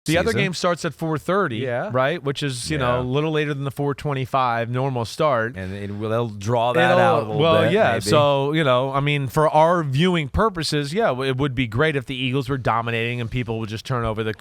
The other game starts at 4:30, right? Which is, you know, a little later than the 4:25 normal start. And they'll draw that out a little bit. Well, yeah. Maybe. So, you know, I mean, for our viewing purposes, yeah, it would be great if the Eagles were dominating and people would just turn over the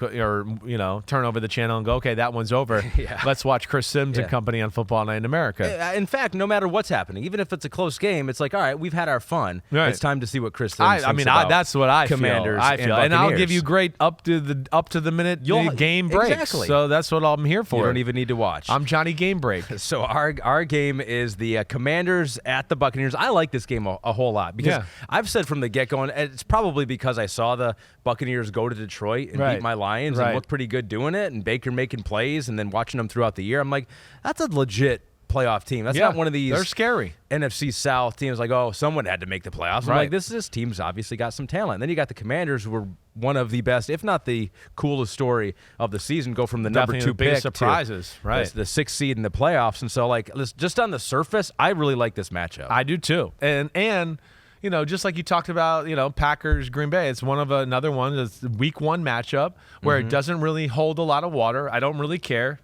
channel and go, okay, that one's over. Let's watch Chris Simms and company on Football Night in America. In fact, no matter what's happening, even if it's a close game, it's like, all right, we've had our fun. Right. It's time to see what Chris Simms thinks about that's what I Commanders feel. And I'll give you great up to the minute game breaks. Exactly. So that's what I'm here for. You don't even need to watch. I'm Johnny Game Break. So our game is the Commanders at the Buccaneers. I like this game a whole lot because I've said from the get-go, and it's probably because I saw the Buccaneers go to Detroit and beat my Lions and look pretty good doing it, and Baker making plays, and then watching them throughout the year. I'm like, that's a legit playoff team. That's not one of these. They're scary. NFC South teams like, oh, someone had to make the playoffs. I'm like, this team's obviously got some talent. And then you got the Commanders, who were one of the best, if not the coolest story of the season, go from the number 2 pick surprises, to the 6th seed in the playoffs. And so, like, just on the surface, I really like this matchup. I do too. And you know, just like you talked about, you know, Packers, Green Bay, it's another one. It's week 1 matchup where it doesn't really hold a lot of water. I don't really care.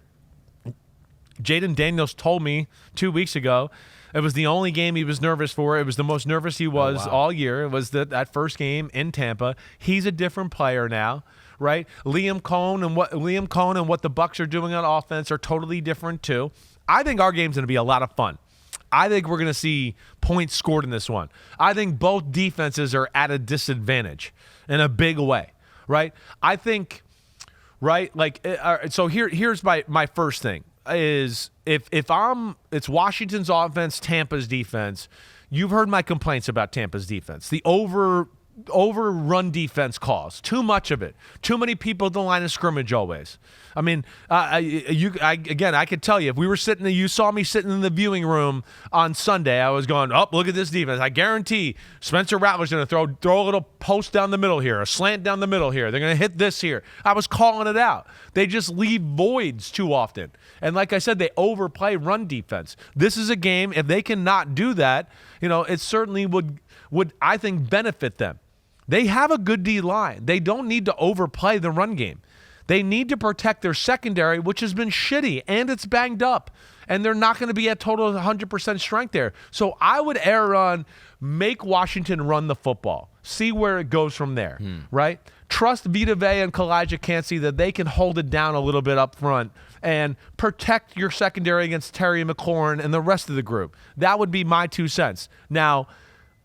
Jaden Daniels told me 2 weeks ago it was the only game he was nervous for. It was the most nervous he was all year. It was that first game in Tampa. He's a different player now, right? Liam Cohn and what the Bucs are doing on offense are totally different too. I think our game's going to be a lot of fun. I think we're going to see points scored in this one. I think both defenses are at a disadvantage in a big way, right? I think, right, like, so here's my first thing. Is it's Washington's offense, Tampa's defense. You've heard my complaints about Tampa's defense. The overrun defense calls. Too much of it. Too many people at the line of scrimmage always. I mean, I could tell you, if we were you saw me sitting in the viewing room on Sunday, I was going, oh, look at this defense. I guarantee Spencer Rattler's going to throw a little post down the middle here, a slant down the middle here. They're going to hit this here. I was calling it out. They just leave voids too often. And like I said, they overplay run defense. This is a game, if they cannot do that, you know, it certainly would I think, benefit them. They have a good D-line. They don't need to overplay the run game. They need to protect their secondary, which has been shitty, and it's banged up. And they're not going to be at total 100% strength there. So I would err on make Washington run the football. See where it goes from there, right? Trust Vita Vea and Kalijah Cansey that they can hold it down a little bit up front and protect your secondary against Terry McLaurin and the rest of the group. That would be my 2 cents. Now,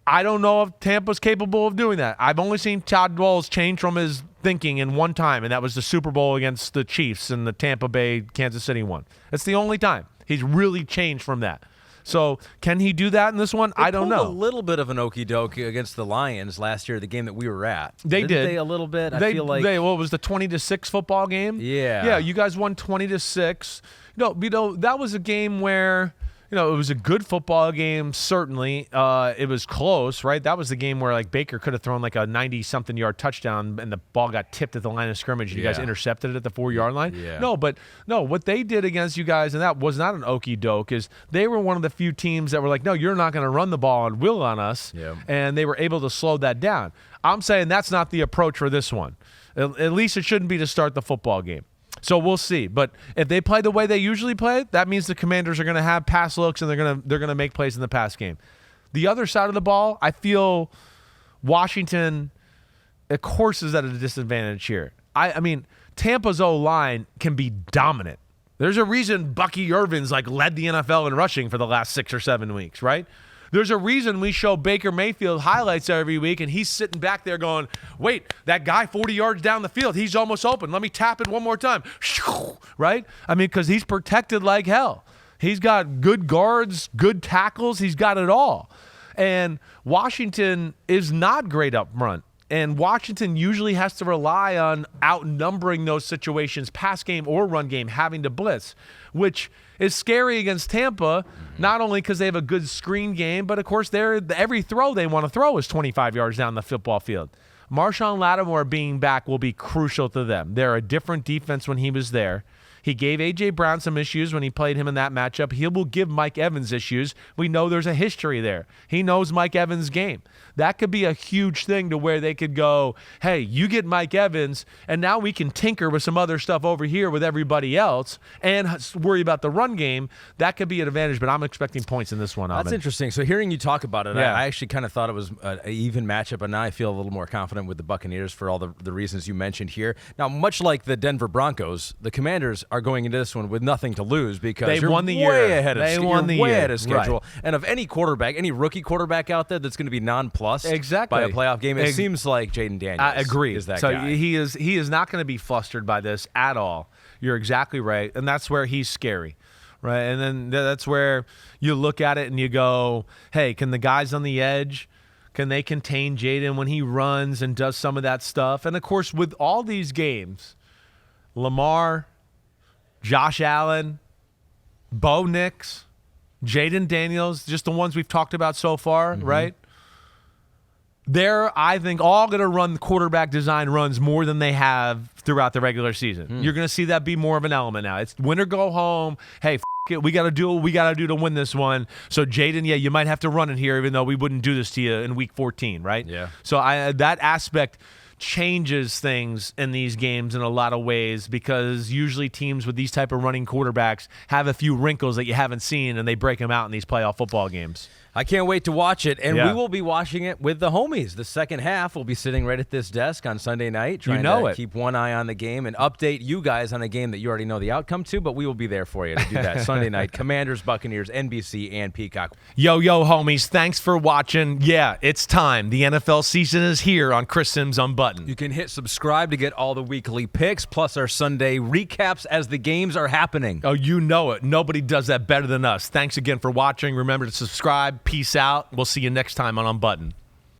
I don't know if Tampa's capable of doing that. I've only seen Todd Bowles change from his thinking in one time, and that was the Super Bowl against the Chiefs and the Tampa Bay Kansas City one. It's the only time he's really changed from that. So can he do that in this one? I don't know. A little bit of an okey-doke against the Lions last year, the game that we were at. Didn't they a little bit? I feel like what was the 20-6 football game? Yeah. You guys won 20-6. No, that was a game where, it was a good football game, certainly. It was close, right? That was the game where, like, Baker could have thrown, like, a 90-something yard touchdown and the ball got tipped at the line of scrimmage and you guys intercepted it at the 4-yard line. Yeah. No, what they did against you guys, and that was not an okey-doke, is they were one of the few teams that were like, no, you're not going to run the ball and will on us, and they were able to slow that down. I'm saying that's not the approach for this one. At least it shouldn't be to start the football game. So we'll see. But if they play the way they usually play, that means the Commanders are going to have pass looks and they're going to make plays in the pass game. The other side of the ball, I feel Washington, of course, is at a disadvantage here. I mean, Tampa's O-line can be dominant. There's a reason Bucky Irvin's led the NFL in rushing for the last 6 or 7 weeks, right? There's a reason we show Baker Mayfield highlights every week, and he's sitting back there going, wait, that guy 40 yards down the field, he's almost open. Let me tap it one more time. Right? I mean, because he's protected like hell. He's got good guards, good tackles. He's got it all. And Washington is not great up front. And Washington usually has to rely on outnumbering those situations, pass game or run game, having to blitz, which is scary against Tampa, not only because they have a good screen game, but, of course, every throw they want to throw is 25 yards down the football field. Marshawn Lattimore being back will be crucial to them. They're a different defense when he was there. He gave A.J. Brown some issues when he played him in that matchup. He will give Mike Evans issues. We know there's a history there. He knows Mike Evans' game. That could be a huge thing to where they could go, hey, you get Mike Evans, and now we can tinker with some other stuff over here with everybody else and worry about the run game. That could be an advantage, but I'm expecting points in this one. That's interesting. So hearing you talk about it, I actually kind of thought it was an even matchup, and now I feel a little more confident with the Buccaneers for all the reasons you mentioned here. Now, much like the Denver Broncos, the Commanders are going into this one with nothing to lose because they won the year. Way ahead of schedule. Right. And of any quarterback, any rookie quarterback out there that's going to be nonplussed by a playoff game, it seems like Jaden Daniels. I agree. Is that so guy. he is not going to be flustered by this at all. You're exactly right, and that's where he's scary. Right, and then that's where you look at it and you go, hey, can the guys on the edge, can they contain Jaden when he runs and does some of that stuff? And, of course, with all these games, Lamar, Josh Allen, Bo Nix, Jaden Daniels, just the ones we've talked about so far, right? They're, I think, all going to run quarterback design runs more than they have throughout the regular season. You're going to see that be more of an element now. It's win or go home. Hey, it, we got to do what we got to do to win this one. So, Jaden, you might have to run it here, even though we wouldn't do this to you in week 14, right? Yeah. So that aspect changes things in these games in a lot of ways because usually teams with these type of running quarterbacks have a few wrinkles that you haven't seen, and they break them out in these playoff football games. I can't wait to watch it, and we will be watching it with the homies. The second half, we'll be sitting right at this desk on Sunday night trying to keep one eye on the game and update you guys on a game that you already know the outcome to, but we will be there for you to do that Sunday night. Commanders, Buccaneers, NBC, and Peacock. Yo, homies, thanks for watching. Yeah, it's time. The NFL season is here on Chris Simms Unbuttoned. You can hit subscribe to get all the weekly picks, plus our Sunday recaps as the games are happening. Oh, you know it. Nobody does that better than us. Thanks again for watching. Remember to subscribe. Peace out. We'll see you next time on Unbuttoned.